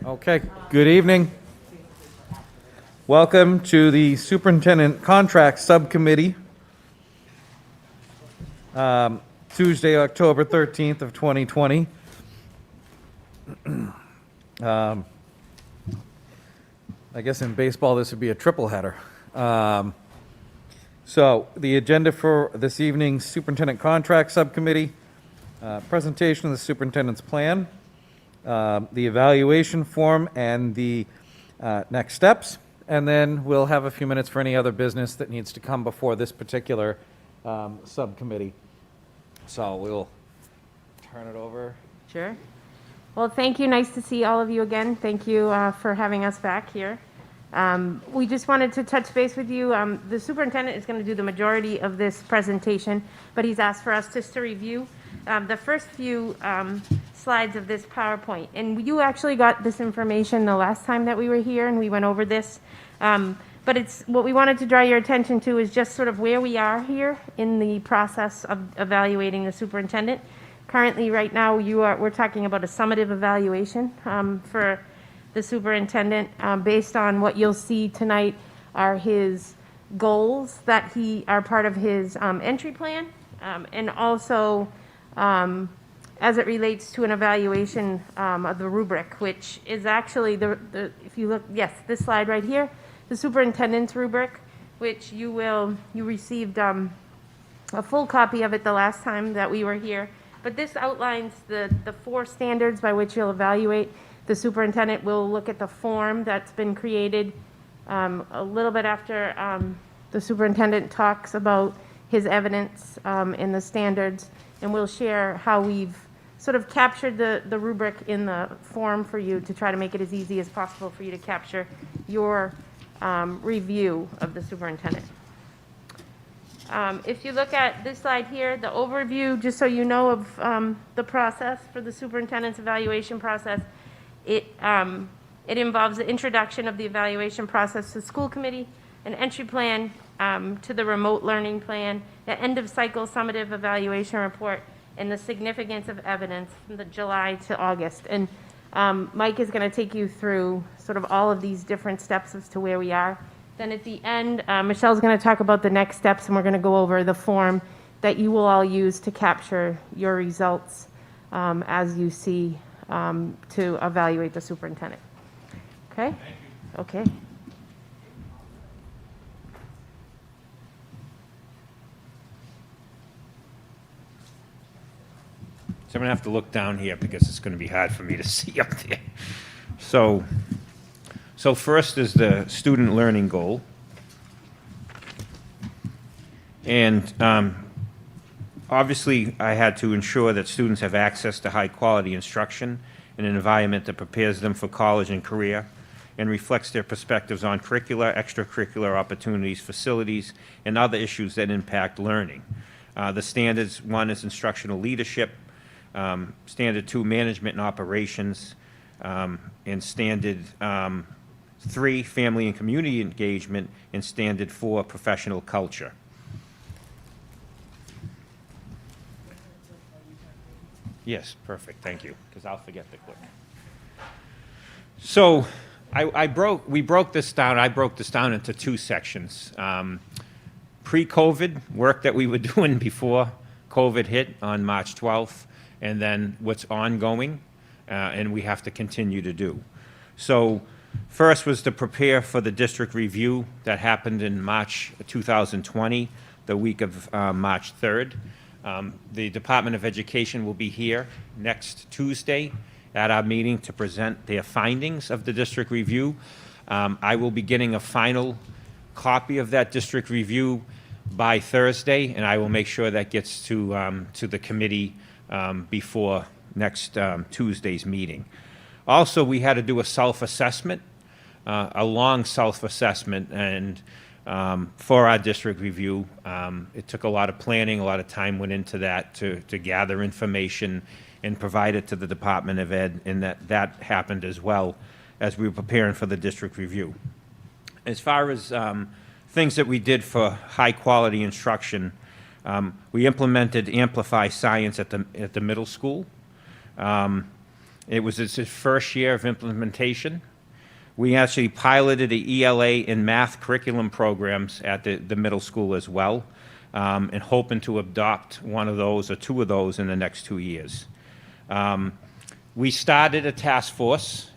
Okay, good evening. Welcome to the Superintendent Contract Subcommittee, Tuesday, October 13th of 2020. I guess in baseball this would be a triple header. So the agenda for this evening's Superintendent Contract Subcommittee, presentation of the Superintendent's Plan, the evaluation form and the next steps, and then we'll have a few minutes for any other business that needs to come before this particular subcommittee. So we'll turn it over. Sure. Well, thank you. Nice to see all of you again. Thank you for having us back here. We just wanted to touch base with you. The superintendent is going to do the majority of this presentation, but he's asked for us just to review the first few slides of this PowerPoint. And you actually got this information the last time that we were here and we went over this. But it's what we wanted to draw your attention to is just sort of where we are here in the process of evaluating the superintendent. Currently, right now, we're talking about a summative evaluation for the superintendent. Based on what you'll see tonight are his goals that are part of his entry plan, and also as it relates to an evaluation of the rubric, which is actually if you look, yes, this slide right here, the superintendent's rubric, which you received a full copy of it the last time that we were here. But this outlines the 4 standards by which you'll evaluate the superintendent. Will look at the form that's been created a little bit after the superintendent talks about his evidence in the standards, and we'll share how we've sort of captured the rubric in the form for you to try to make it as easy as possible for you to capture your review of the superintendent. If you look at this slide here, the overview, just so you know of the process for the superintendent's evaluation process, it involves the introduction of the evaluation process to the school committee, an entry plan to the remote learning plan, the end of cycle summative evaluation report, and the significance of evidence from the July to August. And Mike is going to take you through sort of all of these different steps as to where we are. Then at the end, Michelle's going to talk about the next steps, and we're going to go over the form that you will all use to capture your results as you see to evaluate the superintendent. Okay? Okay. So I'm going to have to look down here because it's going to be hard for me to see up there. So first is the student learning goal. And obviously, I had to ensure that students have access to high-quality instruction in an environment that prepares them for college and career and reflects their perspectives on curricular, extracurricular opportunities, facilities, and other issues that impact learning. The standards, 1 is instructional leadership, standard 2, management and operations, and standard 3, family and community engagement, and standard 4, professional culture. Yes, perfect, thank you, because I'll forget to click. So I broke this down into 2 sections. Pre-COVID, work that we were doing before COVID hit on March 12th, and then what's ongoing, and we have to continue to do. So first was to prepare for the district review that happened in March 2020, the week of March 3rd. The Department of Education will be here next Tuesday at our meeting to present their findings of the district review. I will be getting a final copy of that district review by Thursday, and I will make sure that gets to the committee before next Tuesday's meeting. Also, we had to do a self-assessment, a long self-assessment, and for our district review. It took a lot of planning, a lot of time went into that to gather information and provide it to the Department of Ed, and that happened as well as we were preparing for the district review. As far as things that we did for high-quality instruction, we implemented Amplify Science at the middle school. It was its first year of implementation. We actually piloted the ELA and math curriculum programs at the middle school as well, and hoping to adopt one of those or two of those in the next 2 years. We started a task force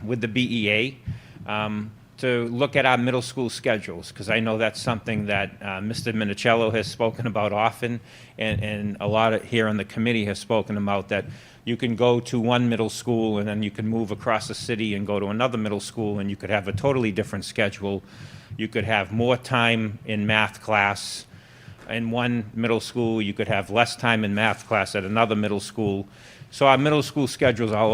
with the BEA to look at our middle school schedules, because I know that's something that Mr. Minicello has spoken about often, and a lot of here on the committee has spoken about, that you can go to one middle school and then you can move across the city and go to another middle school, and you could have a totally different schedule. You could have more time in math class in one middle school. You could have less time in math class at another middle school. So our middle school schedules all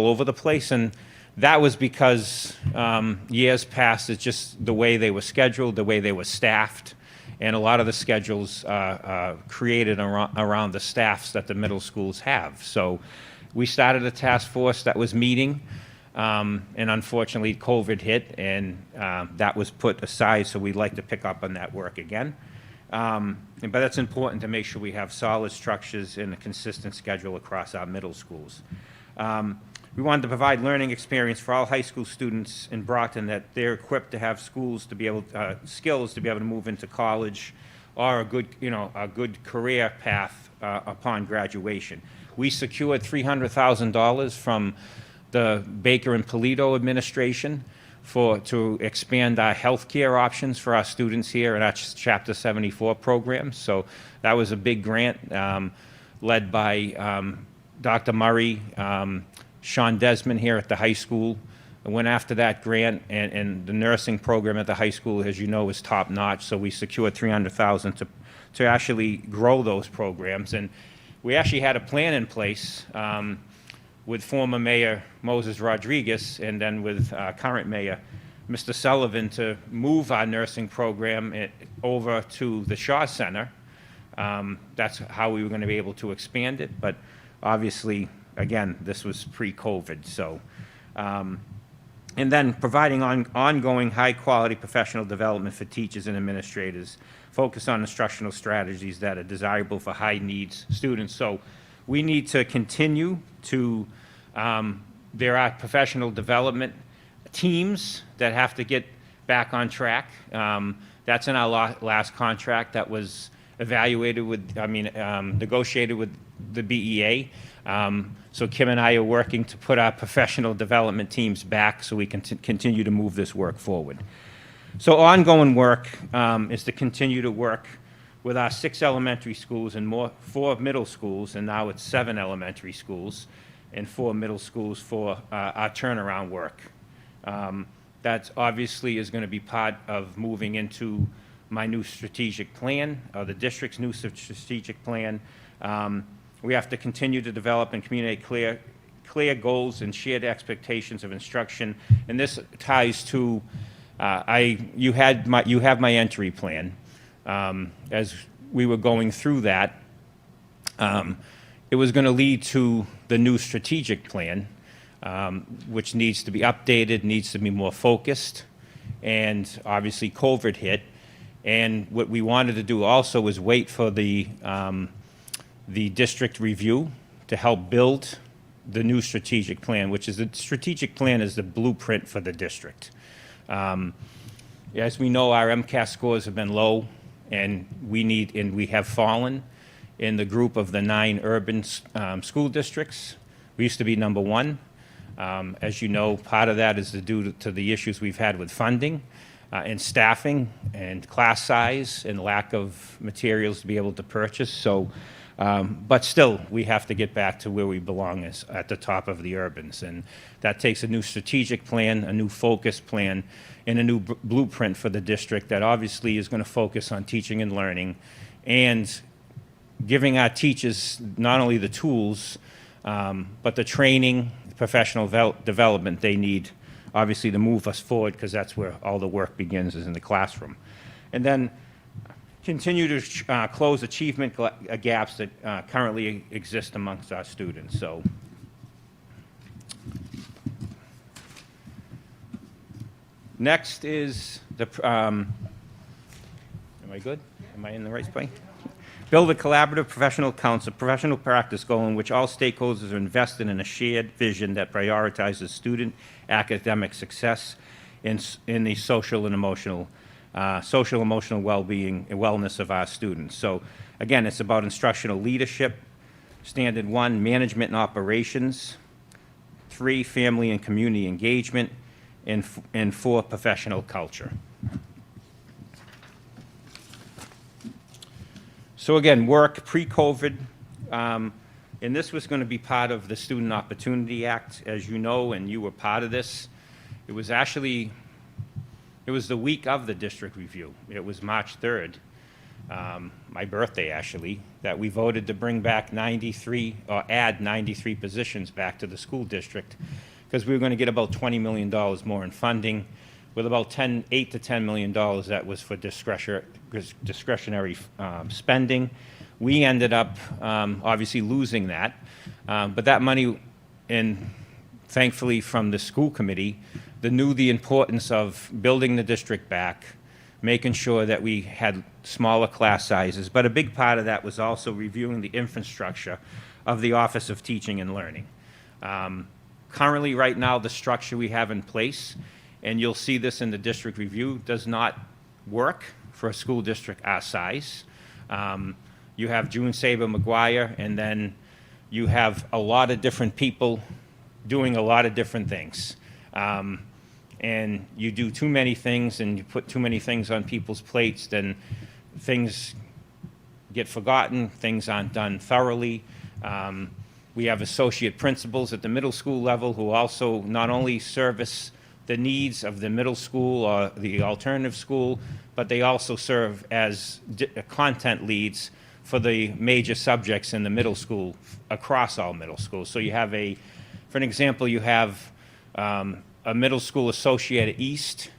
over the place, and that was because years past, it's just the way they were scheduled, the way they were staffed, and a lot of the schedules created around the staffs that the middle schools have. So we started a task force that was meeting, and unfortunately COVID hit, and that was put aside, so we'd like to pick up on that work again. But that's important to make sure we have solid structures and a consistent schedule across our middle schools. We wanted to provide learning experience for all high school students in Brockton, that they're equipped to have skills to be able to move into college or a good career path upon graduation. We secured $300,000 from the Baker and Polito administration to expand our healthcare options for our students here in our Chapter 74 programs. So that was a big grant led by Dr. Murray, Sean Desmond here at the high school. I went after that grant, and the nursing program at the high school, as you know, is top-notch, so we secured $300,000 to actually grow those programs. And we actually had a plan in place with former Mayor Moses Rodriguez, and then with current Mayor Mr. Sullivan, to move our nursing program over to the Shaw Center. That's how we were going to be able to expand it, but obviously, again, this was pre-COVID, so. And then providing ongoing high-quality professional development for teachers and administrators, focus on instructional strategies that are desirable for high-needs students. So we need to continue to, there are professional development teams that have to get back on track. That's in our last contract that was negotiated with the BEA. So Kim and I are working to put our professional development teams back so we can continue to move this work forward. So ongoing work is to continue to work with our 6 elementary schools and 4 middle schools, and now it's 7 elementary schools and 4 middle schools for our turnaround work. That obviously is going to be part of moving into my new strategic plan, or the district's new strategic plan. We have to continue to develop and communicate clear goals and shared expectations of instruction, and this ties to you have my entry plan. As we were going through that, it was going to lead to the new strategic plan, which needs to be updated, needs to be more focused, and obviously COVID hit. And what we wanted to do also was wait for the district review to help build the new strategic plan, which is the strategic plan is the blueprint for the district. As we know, our MCAS scores have been low, and we have fallen in the group of the 9 urban school districts. We used to be number 1. As you know, part of that is due to the issues we've had with funding and staffing and class size and lack of materials to be able to purchase. So, but still, we have to get back to where we belong, as at the top of the urbans. And that takes a new strategic plan, a new focus plan, and a new blueprint for the district that obviously is going to focus on teaching and learning and giving our teachers not only the tools, but the training, professional development they need, obviously, to move us forward, because that's where all the work begins, is in the classroom. And then continue to close achievement gaps that currently exist amongst our students. So, next is the, am I good? Am I in the right place? Build a collaborative professional council, professional practice goal in which all stakeholders are invested in a shared vision that prioritizes student academic success in the social emotional well-being and wellness of our students. So again, it's about instructional leadership. Standard 1, management and operations. 3, family and community engagement. And 4, professional culture. So again, work pre-COVID, and this was going to be part of the Student Opportunity Act, as you know, and you were part of this. It was the week of the district review. It was March 3rd, my birthday actually, that we voted to bring back 93, or add 93 positions back to the school district, because we were going to get about $20 million more in funding, with about $8 to $10 million that was for discretionary spending. We ended up obviously losing that, but that money, and thankfully from the school committee, they knew the importance of building the district back, making sure that we had smaller class sizes, but a big part of that was also reviewing the infrastructure of the Office of Teaching and Learning. Currently, right now, the structure we have in place, and you'll see this in the district review, does not work for a school district our size. You have June Saber McGuire, and then you have a lot of different people doing a lot of different things. And you do too many things and you put too many things on people's plates, then things get forgotten, things aren't done thoroughly. We have associate principals at the middle school level who also not only service the needs of the middle school or the alternative school, but they also serve as content leads for the major subjects in the middle school, across all middle schools. So you have for an example, you have a middle school associate at East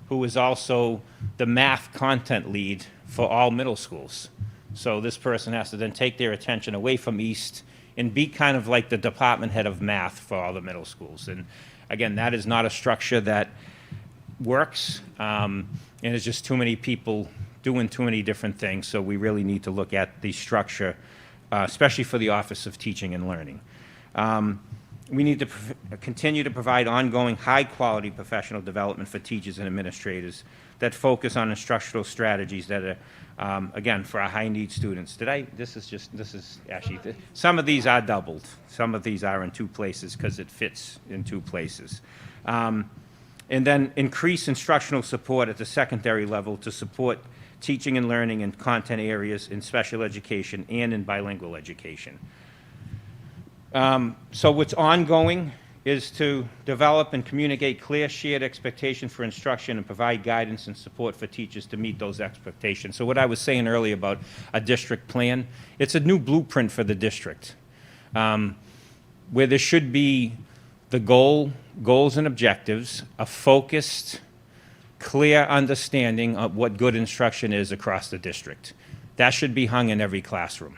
who is also the math content lead for all middle schools. So this person has to then take their attention away from East and be kind of like the department head of math for all the middle schools. And again, that is not a structure that works, and it's just too many people doing too many different things. So we really need to look at the structure, especially for the Office of Teaching and Learning. We need to continue to provide ongoing high-quality professional development for teachers and administrators that focus on instructional strategies that are, again, for our high-need students. This is actually, some of these are doubled. Some of these are in 2 places because it fits in 2 places. And then increase instructional support at the secondary level to support teaching and learning in content areas in special education and in bilingual education. So what's ongoing is to develop and communicate clear shared expectations for instruction and provide guidance and support for teachers to meet those expectations. So what I was saying earlier about a district plan, it's a new blueprint for the district, where there should be the goals and objectives, a focused, clear understanding of what good instruction is across the district. That should be hung in every classroom.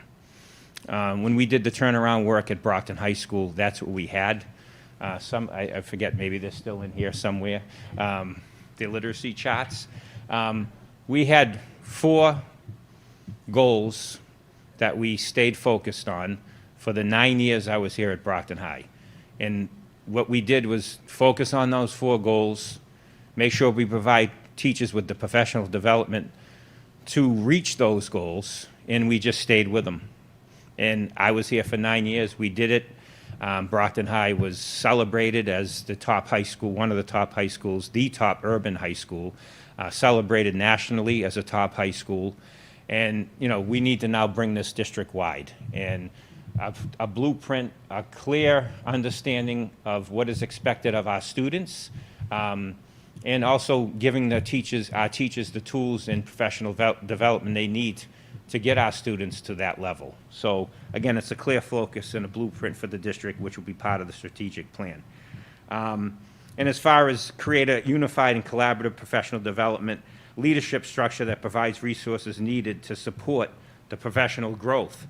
When we did the turnaround work at Brockton High School, that's what we had. I forget, maybe they're still in here somewhere, the literacy charts. We had 4 goals that we stayed focused on for the 9 years I was here at Brockton High. And what we did was focus on those 4 goals, make sure we provide teachers with the professional development to reach those goals, and we just stayed with them. And I was here for 9 years. We did it. Brockton High was celebrated as the top high school, one of the top high schools, the top urban high school, celebrated nationally as a top high school. And, you know, we need to now bring this district-wide. And a blueprint, a clear understanding of what is expected of our students, and also giving our teachers the tools and professional development they need to get our students to that level. So again, it's a clear focus and a blueprint for the district, which will be part of the strategic plan. And as far as create a unified and collaborative professional development leadership structure that provides resources needed to support the professional growth.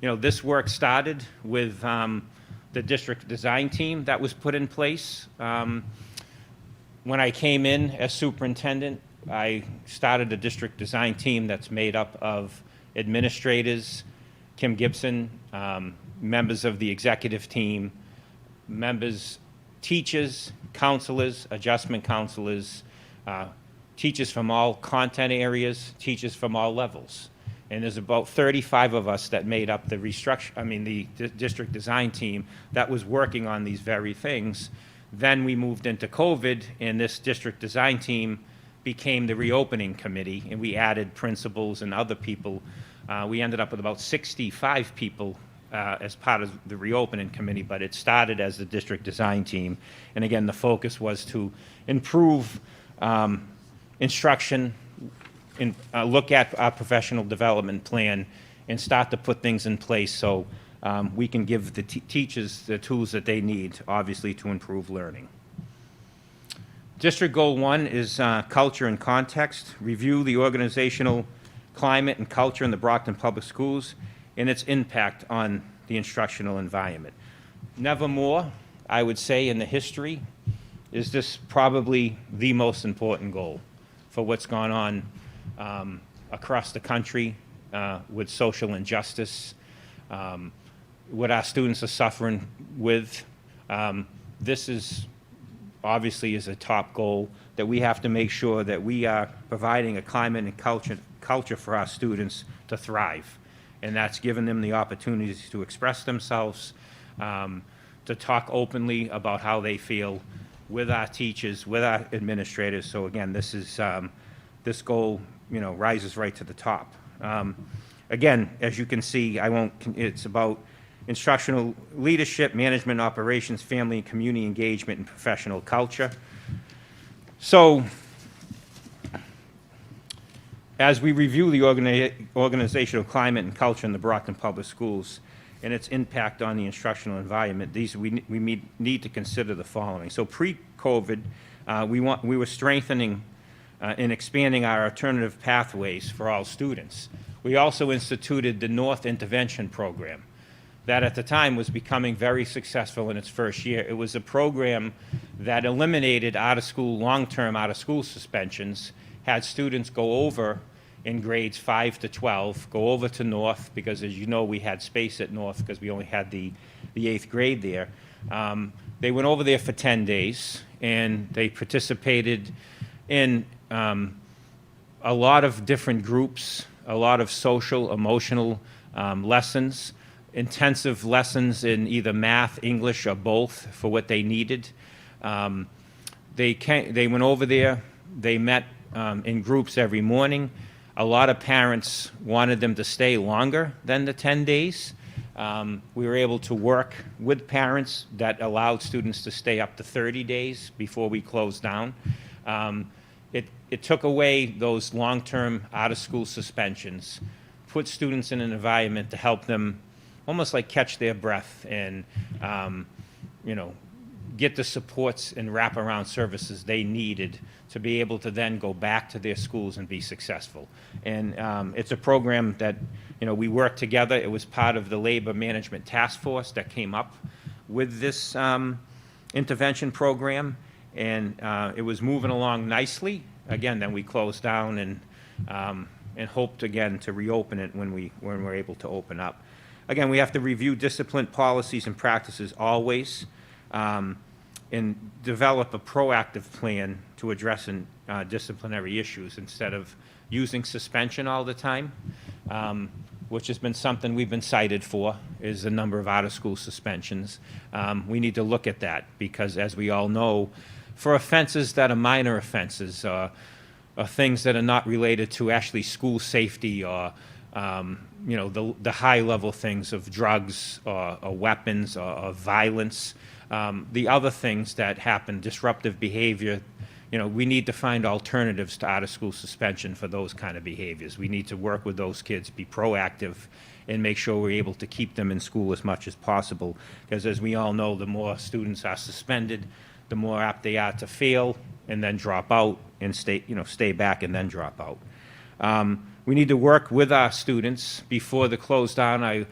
You know, this work started with the district design team that was put in place. When I came in as superintendent, I started a district design team that's made up of administrators, Kim Gibson, members of the executive team, members, teachers, counselors, adjustment counselors, teachers from all content areas, teachers from all levels. And there's about 35 of us that made up the district design team that was working on these very things. Then we moved into COVID, and this district design team became the reopening committee, and we added principals and other people. We ended up with about 65 people as part of the reopening committee, but it started as the district design team. And again, the focus was to improve instruction, and look at our professional development plan, and start to put things in place so we can give the teachers the tools that they need, obviously, to improve learning. District Goal 1 is culture and context. Review the organizational climate and culture in the Brockton Public Schools and its impact on the instructional environment. Nevermore, I would say, in the history, is this probably the most important goal for what's gone on across the country with social injustice, what our students are suffering with. This is obviously is a top goal, that we have to make sure that we are providing a climate and culture for our students to thrive. And that's giving them the opportunities to express themselves, to talk openly about how they feel with our teachers, with our administrators. So again, this is this goal, rises right to the top. Again, as you can see, it's about instructional leadership, management, operations, family and community engagement, and professional culture. So, as we review the organizational climate and culture in the Brockton Public Schools and its impact on the instructional environment, we need to consider the following. So pre-COVID, we were strengthening and expanding our alternative pathways for all students. We also instituted the North Intervention Program that at the time was becoming very successful in its first year. It was a program that eliminated long-term out-of-school suspensions, had students go over in grades 5 to 12, go over to North, because as you know, we had space at North because we only had the 8th grade there. They went over there for 10 days, and they participated in a lot of different groups, a lot of social, emotional lessons, intensive lessons in either math, English, or both for what they needed. They went over there, they met in groups every morning. A lot of parents wanted them to stay longer than the 10 days. We were able to work with parents that allowed students to stay up to 30 days before we closed down. It took away those long-term out-of-school suspensions, put students in an environment to help them almost like catch their breath and, get the supports and wraparound services they needed to be able to then go back to their schools and be successful. And it's a program that, we worked together. It was part of the Labor Management Task Force that came up with this intervention program, and it was moving along nicely. Again, then we closed down and hoped again to reopen it when we're able to open up. Again, we have to review discipline policies and practices always, and develop a proactive plan to address disciplinary issues instead of using suspension all the time, which has been something we've been cited for, is the number of out-of-school suspensions. We need to look at that because, as we all know, for offenses that are minor offenses, or things that are not related to actually school safety or the high-level things of drugs or weapons or violence, the other things that happen, disruptive behavior, we need to find alternatives to out-of-school suspension for those kind of behaviors. We need to work with those kids, be proactive, and make sure we're able to keep them in school as much as possible. Because as we all know, the more students are suspended, the more apt they are to fail and then drop out and stay back and then drop out. We need to work with our students. Before the close down,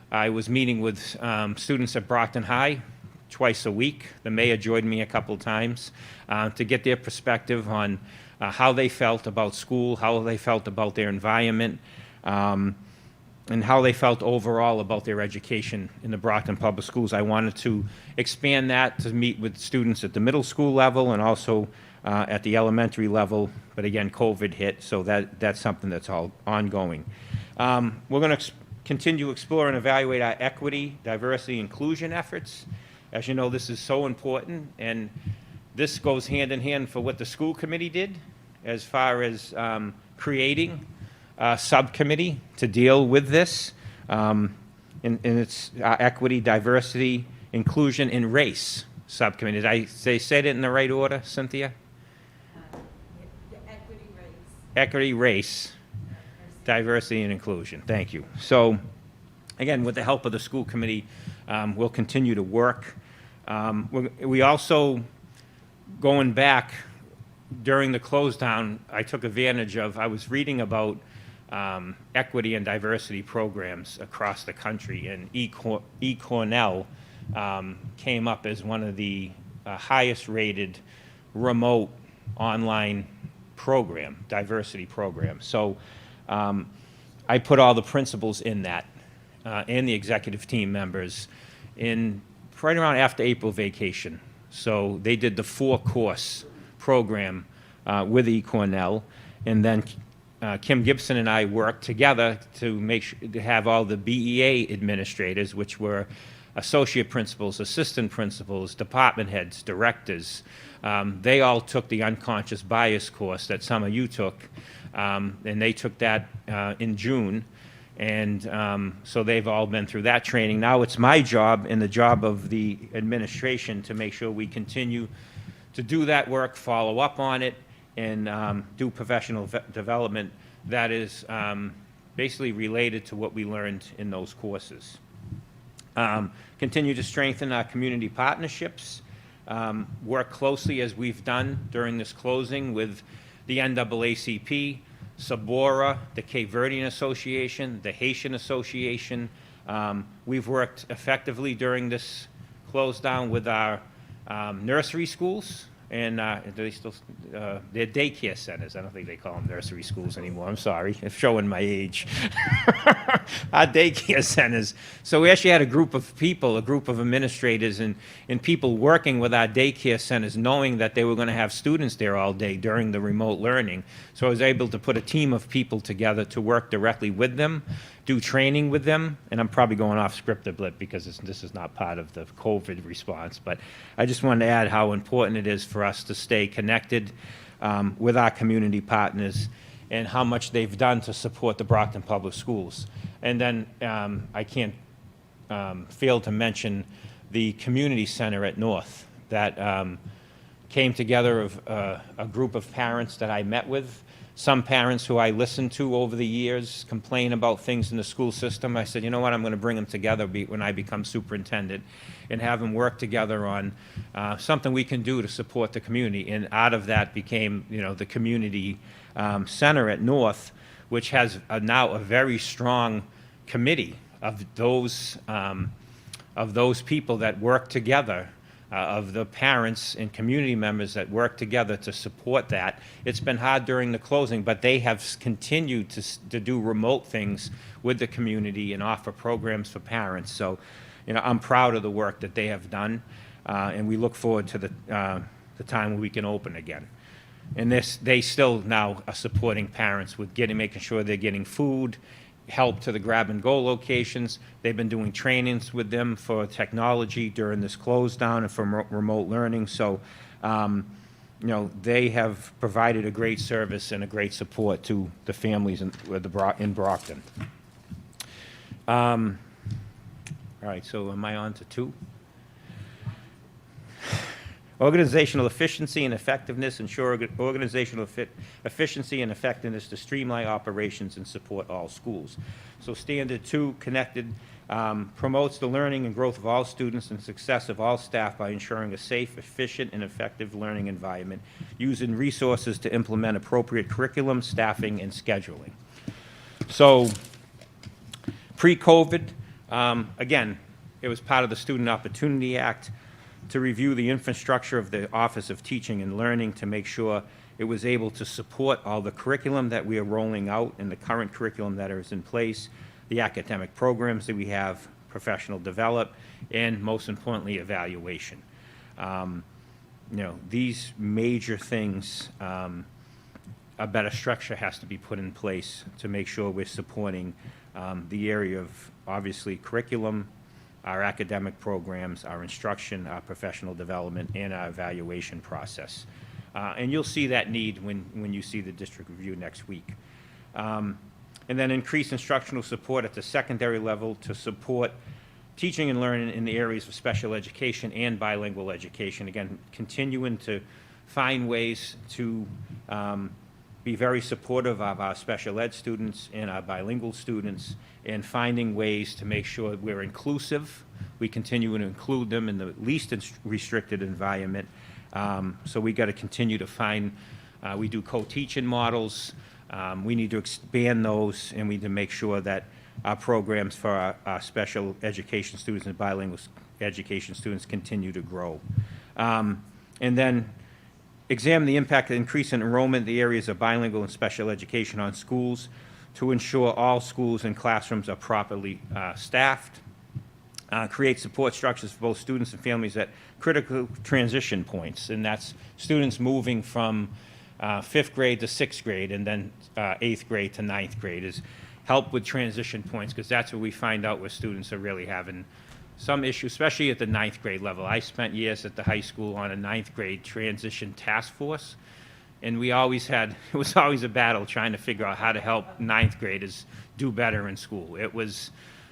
I was meeting with students at Brockton High twice a week. The mayor joined me a couple times to get their perspective on how they felt about school, how they felt about their environment. and how they felt overall about their education in the Brockton Public Schools. I wanted to expand that to meet with students at the middle school level and also at the elementary level, but again, COVID hit, so that's something that's all ongoing. We're going to continue to explore and evaluate our equity, diversity, inclusion efforts. As you know, this is so important, and this goes hand in hand for what the school committee did as far as creating a subcommittee to deal with this. And it's equity, diversity, inclusion, and race subcommittee. Did I say it in the right order, Cynthia? Equity, race, diversity, and inclusion. Thank you. So, again, with the help of the school committee, we'll continue to work. We also, going back during the close down, I took advantage of, I was reading about equity and diversity programs across the country, and Cornell came up as one of the highest rated remote online diversity program. So I put all the principals in that and the executive team members in right around after April vacation. So they did the 4-course program with Cornell, and then Kim Gibson and I worked together to make sure to have all the BEA administrators, which were associate principals, assistant principals, department heads, directors. They all took the unconscious bias course that some of you took, and they took that in June. And so they've all been through that training. Now it's my job and the job of the administration to make sure we continue to do that work, follow up on it, and do professional development that is basically related to what we learned in those courses. Continue to strengthen our community partnerships, work closely as we've done during this closing with the NAACP, Sabora, the Cape Verdean Association, the Haitian Association. We've worked effectively during this close down with our nursery schools, and they still, they're daycare centers. I don't think they call them nursery schools anymore. I'm sorry, it's showing my age. Our daycare centers. So we actually had a group of people, a group of administrators and people working with our daycare centers, knowing that they were going to have students there all day during the remote learning. So I was able to put a team of people together to work directly with them, do training with them, and I'm probably going off script a bit because this is not part of the COVID response, but I just wanted to add how important it is for us to stay connected with our community partners and how much they've done to support the Brockton Public Schools. And then I can't fail to mention the community center at North that came together of a group of parents that I met with. Some parents who I listened to over the years complain about things in the school system. I said, you know what, I'm going to bring them together when I become superintendent and have them work together on something we can do to support the community. And out of that became, the community center at North, which has now a very strong committee of those people that work together, of the parents and community members that work together to support that. It's been hard during the closing, but they have continued to do remote things with the community and offer programs for parents. So, I'm proud of the work that they have done, and we look forward to the time when we can open again. And they still now are supporting parents with making sure they're getting food, help to the grab-and-go locations. They've been doing trainings with them for technology during this close down and for remote learning. So, they have provided a great service and a great support to the families in Brockton. All right, so am I on to 2? Organizational efficiency and effectiveness, ensure organizational efficiency and effectiveness to streamline operations and support all schools. So standard 2, connected, promotes the learning and growth of all students and success of all staff by ensuring a safe, efficient, and effective learning environment, using resources to implement appropriate curriculum, staffing, and scheduling. So pre-COVID, again, it was part of the Student Opportunity Act to review the infrastructure of the Office of Teaching and Learning to make sure it was able to support all the curriculum that we are rolling out and the current curriculum that is in place, the academic programs that we have, professional development, and most importantly, evaluation. These major things, a better structure has to be put in place to make sure we're supporting the area of, obviously, curriculum, our academic programs, our instruction, our professional development, and our evaluation process. And you'll see that need when you see the district review next week. And then increase instructional support at the secondary level to support teaching and learning in the areas of special education and bilingual education. Again, continuing to find ways to be very supportive of our special ed students and our bilingual students, and finding ways to make sure we're inclusive. We continue to include them in the least restricted environment. So we got to continue to find, we do co-teaching models. We need to expand those, and we need to make sure that our programs for our special education students and bilingual education students continue to grow. And then examine the impact of increase in enrollment in the areas of bilingual and special education on schools to ensure all schools and classrooms are properly staffed. Create support structures for both students and families at critical transition points, and that's students moving from 5th grade to 6th grade and then 8th grade to 9th grade, is help with transition points, because that's where we find out where students are really having some issues, especially at the 9th grade level. I spent years at the high school on a 9th grade transition task force, and it was always a battle trying to figure out how to help 9th graders do better in school. It was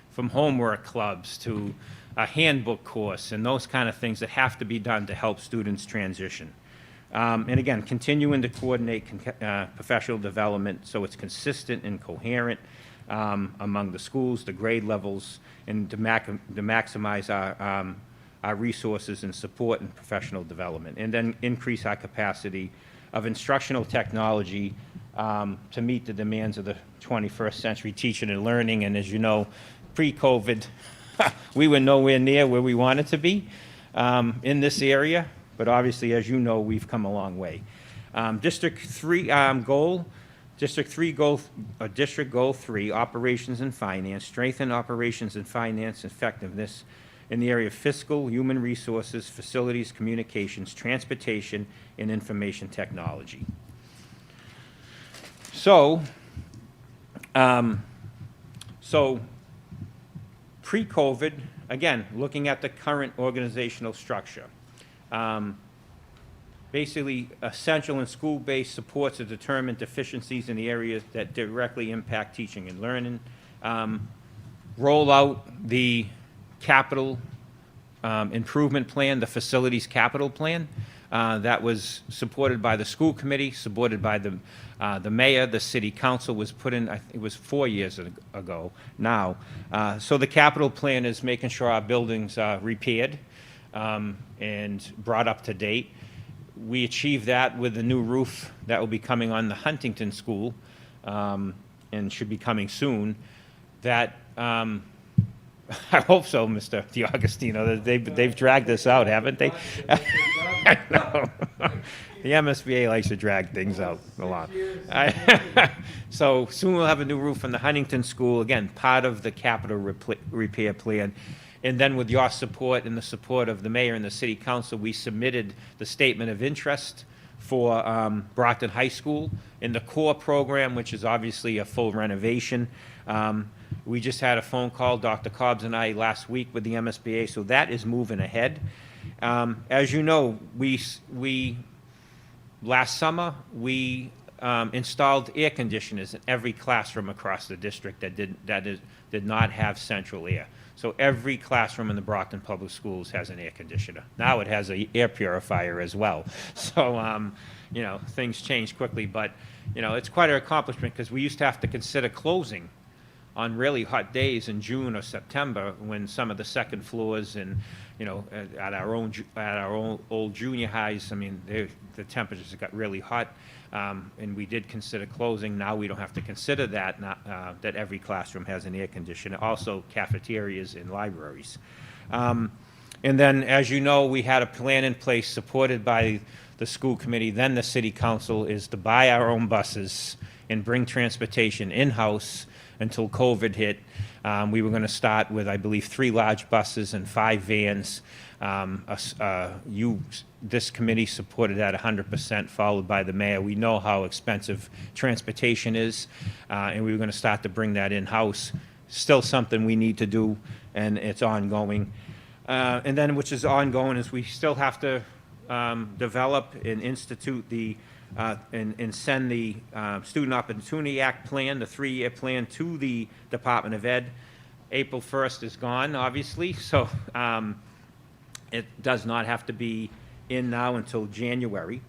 from homework clubs to a handbook course and those kind of things that have to be done to help students transition. And again, continuing to coordinate professional development so it's consistent and coherent among the schools, the grade levels, and to maximize our resources and support and professional development. And then increase our capacity of instructional technology to meet the demands of the 21st century teaching and learning. And as you know, pre-COVID, we were nowhere near where we wanted to be in this area. But obviously, as you know, we've come a long way. District Goal 3, Operations and Finance, strengthen operations and finance effectiveness in the area of fiscal, human resources, facilities, communications, transportation, and information technology. So pre-COVID, again, looking at the current organizational structure. Basically, essential and school-based supports to determine deficiencies in the areas that directly impact teaching and learning. Roll out the capital improvement plan, the facilities capital plan. That was supported by the school committee, supported by the mayor. The city council was put in, I think it was 4 years ago now. So the capital plan is making sure our buildings are repaired and brought up to date. We achieved that with the new roof that will be coming on the Huntington School and should be coming soon. That I hope so, Mr. DiAugustino. They've dragged this out, haven't they? I know. The MSBA likes to drag things out a lot. So soon we'll have a new roof on the Huntington School. Again, part of the capital repair plan. And then with your support and the support of the mayor and the city council, we submitted the statement of interest for Brockton High School in the core program, which is obviously a full renovation. We just had a phone call, Dr. Cobbs and I, last week with the MSBA, so that is moving ahead. As you know, last summer, we installed air conditioners in every classroom across the district that did not have central air. So every classroom in the Brockton Public Schools has an air conditioner. Now it has an air purifier as well. So, things change quickly, but, it's quite an accomplishment because we used to have to consider closing on really hot days in June or September when some of the second floors and, at our own old junior highs, the temperatures got really hot. And we did consider closing. Now we don't have to consider that, that every classroom has an air conditioner. Also cafeterias and libraries. And then, as you know, we had a plan in place supported by the school committee, then the city council, is to buy our own buses and bring transportation in-house until COVID hit. We were going to start with, I believe, 3 large buses and 5 vans. This committee supported that 100%, followed by the mayor. We know how expensive transportation is, and we were going to start to bring that in-house. Still something we need to do, and it's ongoing. And then, which is ongoing, is we still have to develop and institute and send the Student Opportunity Act plan, the 3-year plan, to the Department of Ed. April 1st is gone, obviously, so it does not have to be in now until January.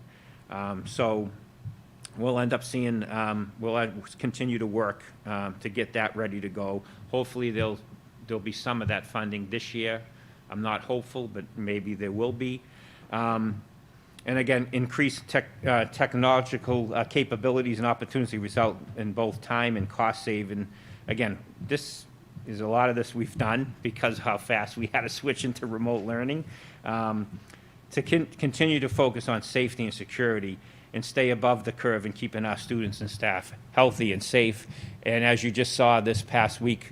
So we'll end up seeing, we'll continue to work to get that ready to go. Hopefully there'll be some of that funding this year. I'm not hopeful, but maybe there will be. And again, increased technological capabilities and opportunity result in both time and cost saving. Again, this is a lot of this we've done because of how fast we had to switch into remote learning. To continue to focus on safety and security and stay above the curve and keeping our students and staff healthy and safe. And as you just saw this past week,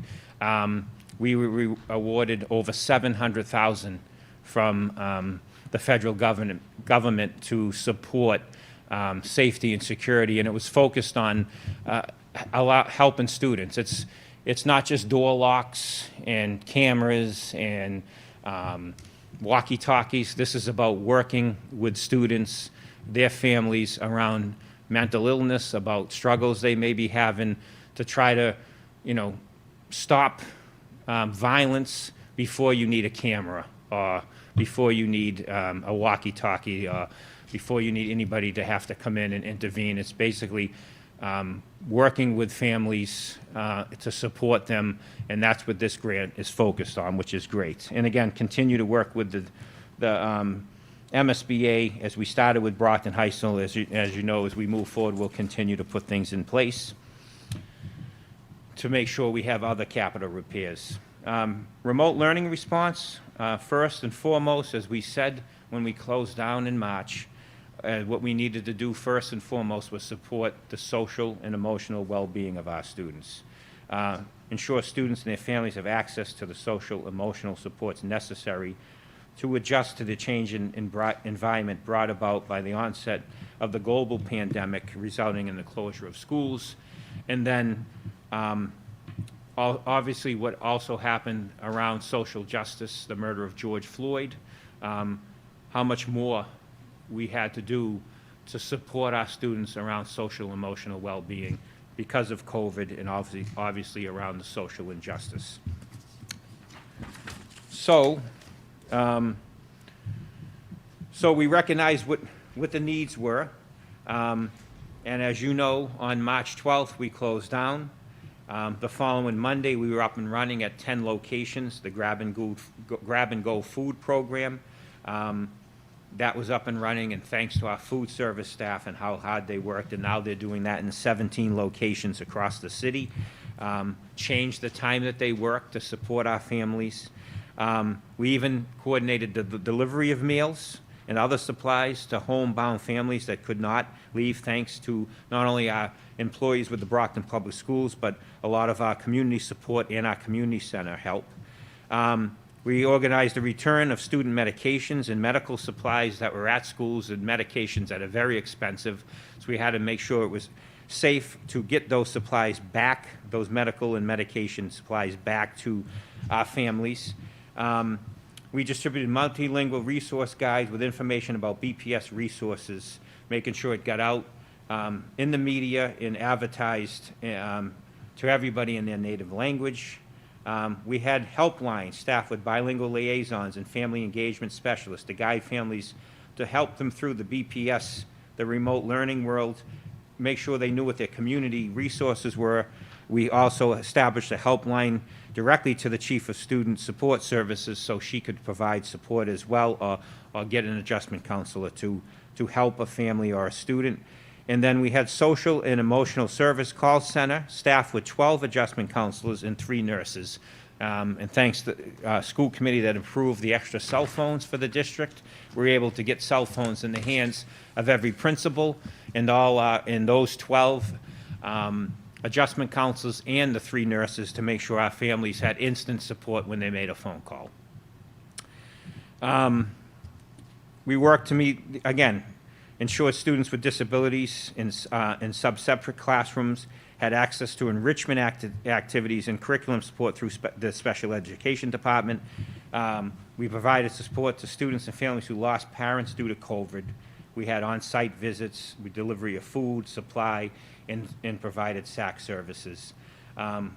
we were awarded over $700,000 from the federal government to support safety and security, and it was focused on helping students. It's not just door locks and cameras and walkie-talkies. This is about working with students, their families around mental illness, about struggles they may be having, to try to, stop violence before you need a camera, or before you need a walkie-talkie, or before you need anybody to have to come in and intervene. It's basically working with families to support them, and that's what this grant is focused on, which is great. And again, continue to work with the MSBA, as we started with Brockton High School. As you know, as we move forward, we'll continue to put things in place to make sure we have other capital repairs. Remote learning response, first and foremost, as we said when we closed down in March, what we needed to do first and foremost was support the social and emotional well-being of our students. Ensure students and their families have access to the social, emotional supports necessary to adjust to the change in environment brought about by the onset of the global pandemic, resulting in the closure of schools. And then, obviously, what also happened around social justice, the murder of George Floyd, how much more we had to do to support our students around social emotional well-being because of COVID, and obviously around the social injustice. So we recognized what the needs were, and as you know, on March 12th we closed down. The following Monday we were up and running at 10 locations, the grab and go food program. That was up and running, and thanks to our food service staff and how hard they worked, and now they're doing that in 17 locations across the city. Changed the time that they work to support our families. We even coordinated the delivery of meals and other supplies to homebound families that could not leave, thanks to not only our employees with the Brockton Public Schools, but a lot of our community support and our community center help. We organized the return of student medications and medical supplies that were at schools, and medications that are very expensive. So we had to make sure it was safe to get those supplies back, those medical and medication supplies back to our families. We distributed multilingual resource guides with information about BPS resources, making sure it got out in the media and advertised to everybody in their native language. We had helplines staffed with bilingual liaisons and family engagement specialists to guide families, to help them through the BPS, the remote learning world, make sure they knew what their community resources were. We also established a helpline directly to the Chief of Student Support Services, so she could provide support as well, or get an adjustment counselor to help a family or a student. And then we had social and emotional service call center staffed with 12 adjustment counselors and 3 nurses. And thanks to the school committee that approved the extra cell phones for the district, we're able to get cell phones in the hands of every principal, and all in those 12 adjustment counselors, and the 3 nurses to make sure our families had instant support when they made a phone call. We worked to meet, again, ensure students with disabilities in sub-separate classrooms had access to enrichment activities and curriculum support through the special education department. We provided support to students and families who lost parents due to COVID. We had on-site visits, we delivery of food, supply, and provided SAC services.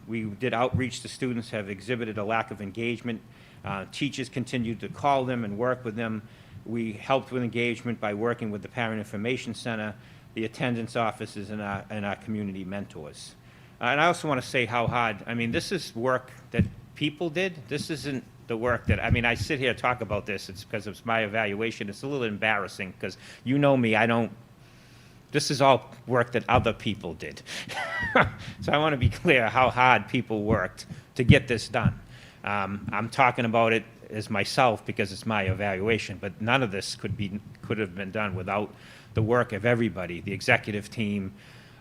We did outreach to students who have exhibited a lack of engagement. Teachers continued to call them and work with them. We helped with engagement by working with the Parent Information Center, the attendance offices, and our community mentors. And I also want to say how hard, I mean, this is work that people did. This isn't the work that, I mean, I sit here and talk about this, it's because it's my evaluation. It's a little embarrassing because you know me, this is all work that other people did. So I want to be clear how hard people worked to get this done. I'm talking about it as myself because it's my evaluation, but none of this could have been done without the work of everybody, the executive team,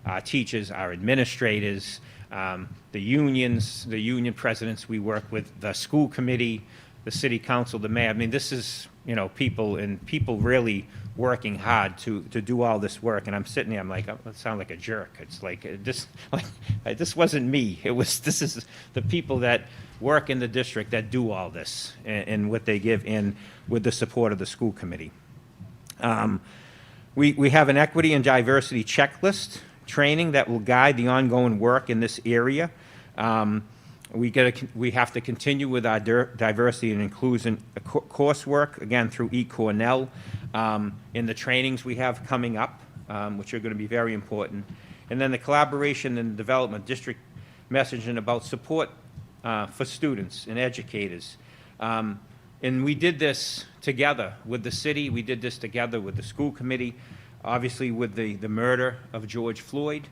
our teachers, our administrators, the unions, the union presidents we work with, the school committee, the city council, the mayor. I mean, this is, you know, people really working hard to do all this work. And I'm sitting there, I'm like, I sound like a jerk. It's like, this wasn't me. This is the people that work in the district that do all this and what they give in with the support of the school committee. We have an equity and diversity checklist training that will guide the ongoing work in this area. We have to continue with our diversity and inclusion coursework, again, through eCornell, in the trainings we have coming up, which are going to be very important. And then the collaboration and development district messaging about support for students and educators. And we did this together with the city. We did this together with the school committee, obviously with the murder of George Floyd.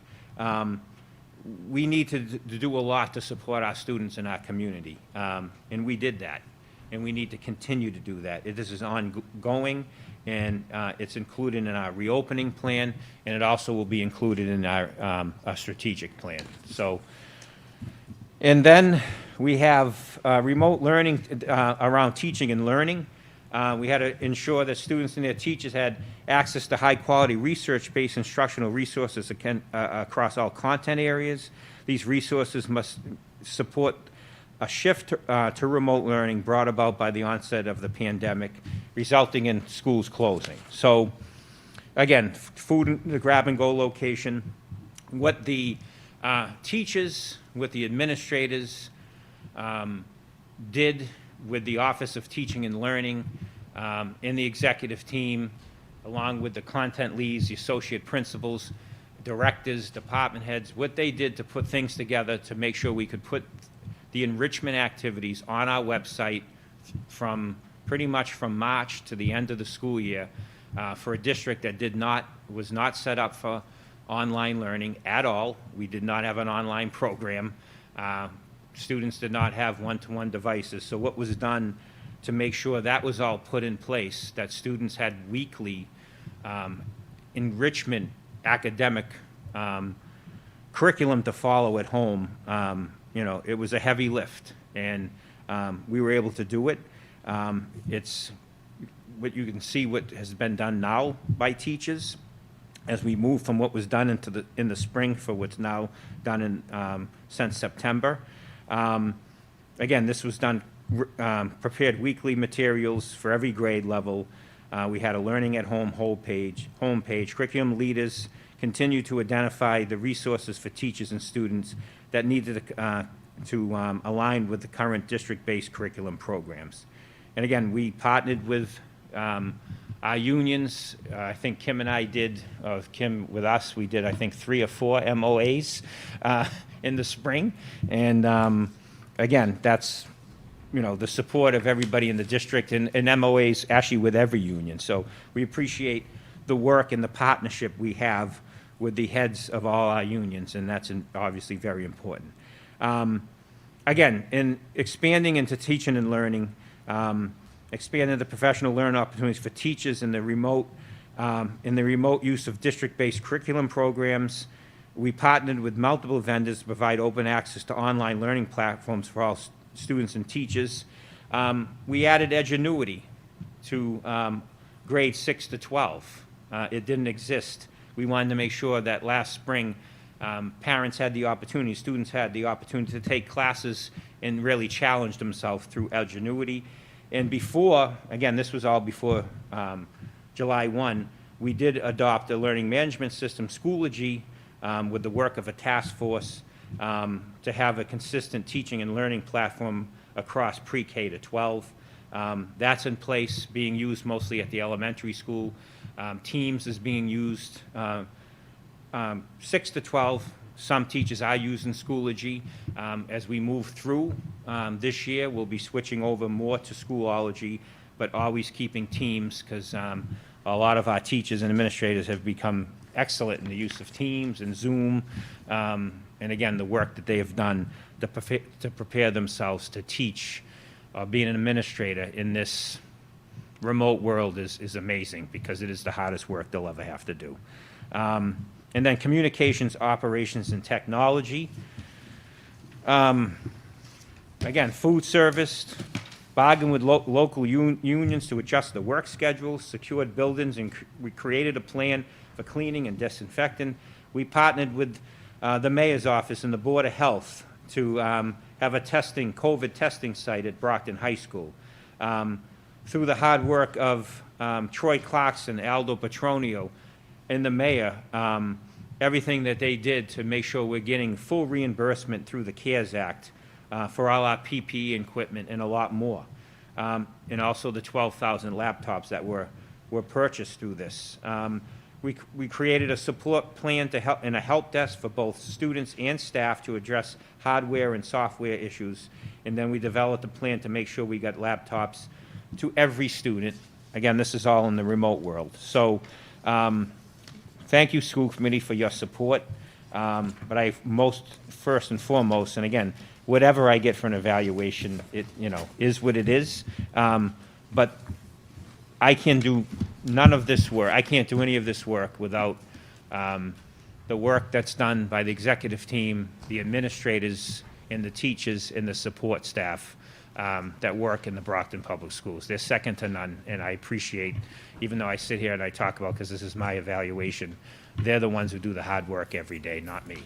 We need to do a lot to support our students in our community, and we did that, and we need to continue to do that. This is ongoing, and it's included in our reopening plan, and it also will be included in our strategic plan. So, and then we have remote learning around teaching and learning. We had to ensure that students and their teachers had access to high-quality research-based instructional resources across all content areas. These resources must support a shift to remote learning brought about by the onset of the pandemic, resulting in schools closing. So, again, food in the grab-and-go location, what the teachers, what the administrators did with the Office of Teaching and Learning and the executive team, along with the content leads, the associate principals, directors, department heads, what they did to put things together to make sure we could put the enrichment activities on our website from pretty much from March to the end of the school year for a district that was not set up for online learning at all. We did not have an online program. Students did not have one-to-one devices. So what was done to make sure that was all put in place, that students had weekly enrichment academic curriculum to follow at home, you know, it was a heavy lift, and we were able to do it. It's what you can see what has been done now by teachers as we move from what was done in the spring for what's now done in since September. Again, this was done, prepared weekly materials for every grade level. We had a learning at home homepage. Curriculum leaders continue to identify the resources for teachers and students that needed to align with the current district-based curriculum programs. And again, we partnered with our unions. I think Kim and I did, Kim with us, we did, I think, 3 or 4 MOAs in the spring. And again, that's, you know, the support of everybody in the district and MOAs actually with every union. So we appreciate the work and the partnership we have with the heads of all our unions, and that's obviously very important. Again, in expanding into teaching and learning, expanding the professional learning opportunities for teachers in the remote use of district-based curriculum programs, We partnered with multiple vendors to provide open access to online learning platforms for all students and teachers. We added Edgenuity to grades 6 to 12. It didn't exist. We wanted to make sure that last spring, parents had the opportunity, students had the opportunity to take classes and really challenge themselves through Edgenuity. And before, again, this was all before July 1, we did adopt a learning management system, Schoology, with the work of a task force to have a consistent teaching and learning platform across pre-K to 12. That's in place, being used mostly at the elementary school. Teams is being used 6 to 12. Some teachers are using Schoology. As we move through this year, we'll be switching over more to Schoology, but always keeping Teams, because a lot of our teachers and administrators have become excellent in the use of Teams and Zoom, and again, the work that they have done to prepare themselves to teach. Being an administrator in this remote world is amazing, because it is the hardest work they'll ever have to do. And then communications, operations, and technology. Again, food service, bargained with local unions to adjust the work schedules, secured buildings, and we created a plan for cleaning and disinfecting. We partnered with the mayor's office and the Board of Health to have a COVID testing site at Brockton High School. Through the hard work of Troy Clarkson, Aldo Petronio, and the mayor, everything that they did to make sure we're getting full reimbursement through the CARES Act for all our PPE equipment and a lot more. And also the 12,000 laptops that were purchased through this. We created a support plan to help, and a help desk for both students and staff to address hardware and software issues. And then we developed a plan to make sure we got laptops to every student. Again, this is all in the remote world. So thank you, school committee, for your support. But first and foremost, and again, whatever I get for an evaluation, it is what it is. But I can do none of this work. I can't do any of this work without the work that's done by the executive team, the administrators, and the teachers, and the support staff that work in the Brockton Public Schools. They're second to none, and I appreciate, even though I sit here and I talk about, because this is my evaluation, they're the ones who do the hard work every day, not me.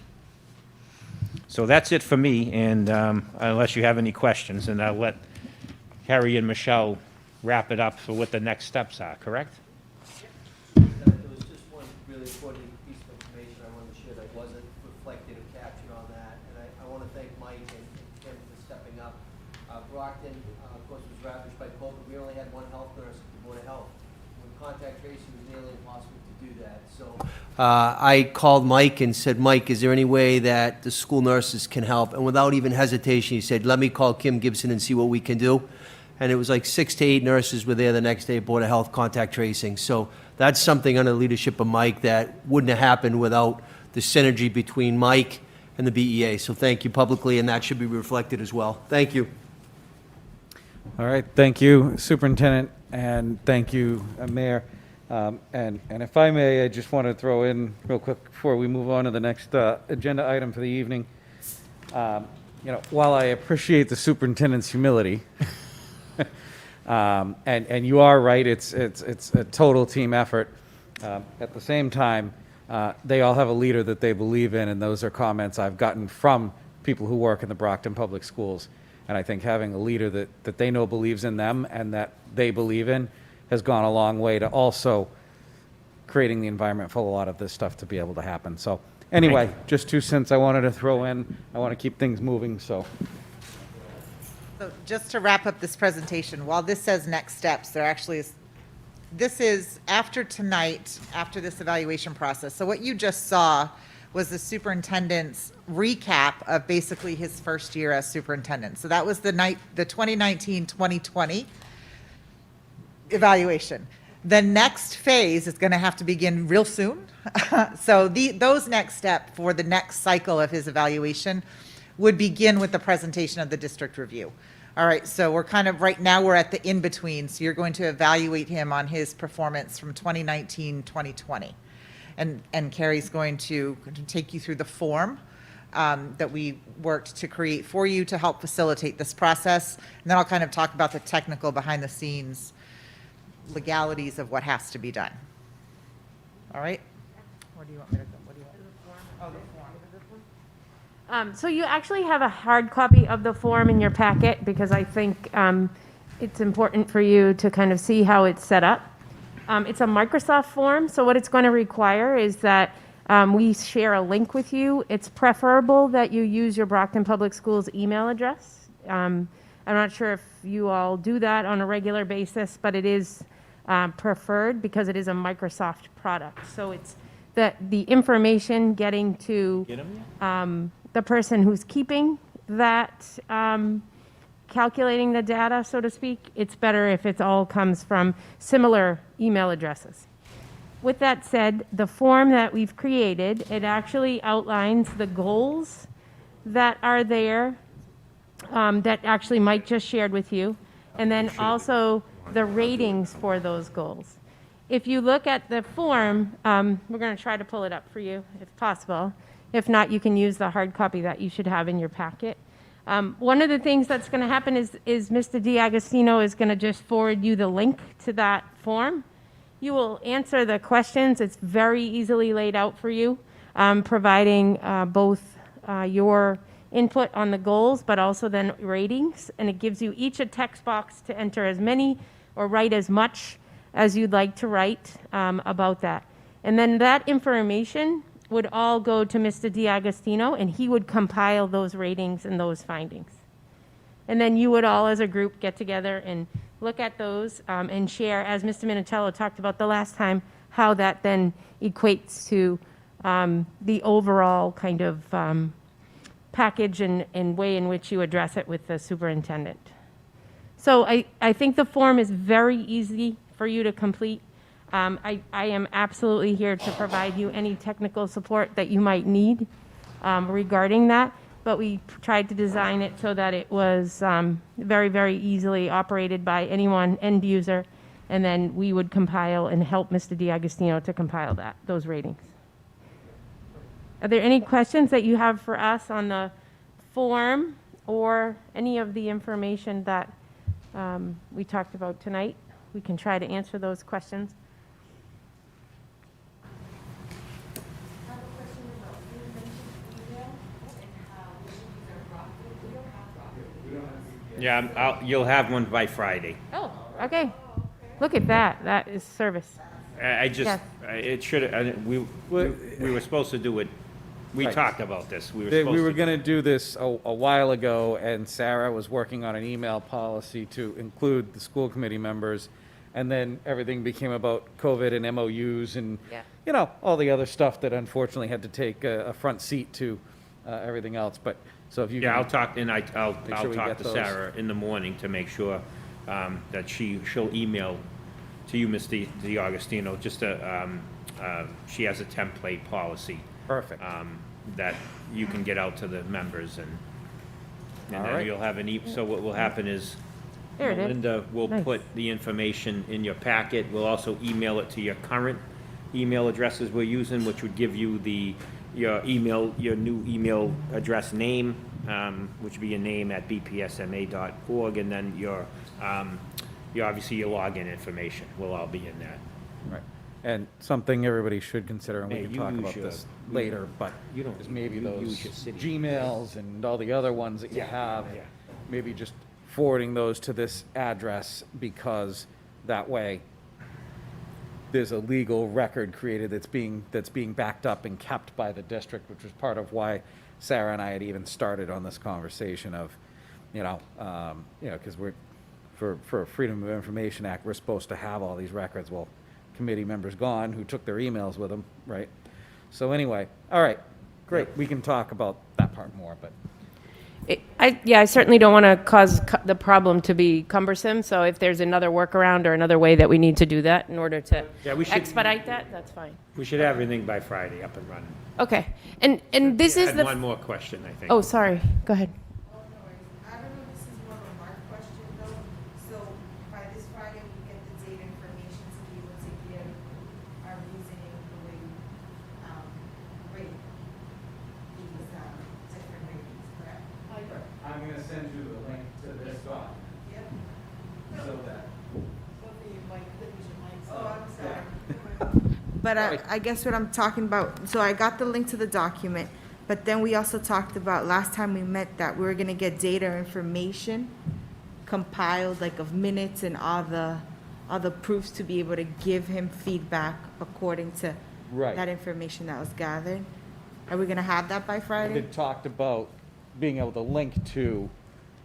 So that's it for me, and unless you have any questions, and I'll let Harry and Michelle wrap it up for what the next steps are, correct? There was just one really important piece of information I wanted to share that wasn't reflected or captured on that, and I want to thank Mike and Kim for stepping up. Brockton, of course, was ravaged by COVID. We only had one health nurse at the Board of Health. With contact tracing, it was nearly impossible to do that. So I called Mike and said, Mike, is there any way that the school nurses can help? And without even hesitation, he said, let me call Kim Gibson and see what we can do. And it was like 6 to 8 nurses were there the next day, Board of Health contact tracing. So that's something under the leadership of Mike that wouldn't have happened without the synergy between Mike and the BEA. So thank you publicly, and that should be reflected as well. Thank you. All right, thank you, Superintendent, and thank you, Mayor. And if I may, I just want to throw in real quick before we move on to the next agenda item for the evening. While I appreciate the superintendent's humility, and you are right, it's a total team effort. At the same time, they all have a leader that they believe in, and those are comments I've gotten from people who work in the Brockton Public Schools. And I think having a leader that they know believes in them and that they believe in has gone a long way to also creating the environment for a lot of this stuff to be able to happen. So anyway, just 2 cents I wanted to throw in. I want to keep things moving, so. So just to wrap up this presentation, while this says next steps, there actually is, this is after tonight, after this evaluation process. So what you just saw was the superintendent's recap of basically his first year as superintendent. So that was the 2019-2020 evaluation. The next phase is going to have to begin real soon. So those next step for the next cycle of his evaluation would begin with the presentation of the district review. All right, so we're kind of, right now we're at the in-between, so you're going to evaluate him on his performance from 2019-2020. And Carrie's going to take you through the form that we worked to create for you to help facilitate this process. And then I'll kind of talk about the technical behind the scenes legalities of what has to be done. All right? Where do you want me to go? What do you want? Oh, the form. So you actually have a hard copy of the form in your packet because I think it's important for you to kind of see how it's set up. It's a Microsoft form, so what it's going to require is that we share a link with you. It's preferable that you use your Brockton Public Schools email address. I'm not sure if you all do that on a regular basis, but it is preferred because it is a Microsoft product. So it's the information getting to the person who's keeping that, calculating the data, so to speak. It's better if it all comes from similar email addresses. With that said, the form that we've created, it actually outlines the goals that are there, that actually Mike just shared with you, and then also the ratings for those goals. If you look at the form, we're going to try to pull it up for you if possible. If not, you can use the hard copy that you should have in your packet. One of the things that's going to happen is Mr. DiAgostino is going to just forward you the link to that form. You will answer the questions. It's very easily laid out for you, providing both your input on the goals, but also then ratings. And it gives you each a text box to enter as many or write as much as you'd like to write about that. And then that information would all go to Mr. DiAgostino, and he would compile those ratings and those findings. And then you would all, as a group, get together and look at those and share, as Mr. Minicello talked about the last time, how that then equates to the overall kind of package and way in which you address it with the superintendent. So I think the form is very easy for you to complete. I am absolutely here to provide you any technical support that you might need regarding that, but we tried to design it so that it was very, very easily operated by anyone, end user, and then we would compile and help Mr. DiAgostino to compile those ratings. Are there any questions that you have for us on the form or any of the information that we talked about tonight? We can try to answer those questions. Yeah, you'll have one by Friday. Oh, okay. Look at that. That is service. I just, Yes. it should, we were supposed to do it, we Right. talked about this, we were We supposed to. were going to do this a while ago, and Sarah was working on an email policy to include the school committee members, and then everything became about COVID and MOUs and, Yeah. you know, all the other stuff that unfortunately had to take a front seat to everything else, but, so if you Yeah, can. I'll talk, and I'll sure we talk get to those. Sarah in the morning to make sure that she'll email to you, Mr. DiAgostino, just she has a template policy. Perfect. That you can get out to the members, and All then right. you'll have so what will happen is There it is. Melinda will Nice. put the information in your packet. We'll also email it to your current email addresses we're using, which would give you your new email address name, which would be your name at bpsma.org, and then obviously your login information will all be in that. Right. And something everybody should consider, and we Hey, can you talk use about your- this later, but you don't- is maybe you those use your city. Gmails and all the other ones that you Yeah, have, yeah. maybe just forwarding those to this address, because that way there's a legal record created that's being backed up and kept by the district, which was part of why Sarah and I had even started on this conversation of, because we're, for a Freedom of Information Act, we're supposed to have all these records. Well, committee members gone who took their emails with them, right? So anyway, all right, great. We can talk about that part more, but I certainly don't want to cause the problem to be cumbersome, so if there's another workaround or another way that we need to do that in order to Yeah, we should- expedite that, that's fine. We should have everything by Friday up and running. Okay, and this I is had the, one more question, I think. oh, sorry, go ahead. I don't know if this is more of a Mark question though, so by this Friday, we get the data information to be able to give our reasoning the way we But Right. I guess what I'm talking about, so I got the link to the document, but then we also talked about last time we met that we were gonna get data information compiled, like of minutes and all the proofs to be able to give him feedback according to Right. that information that was gathered. Are we gonna have that by We Friday? had talked about being able to link to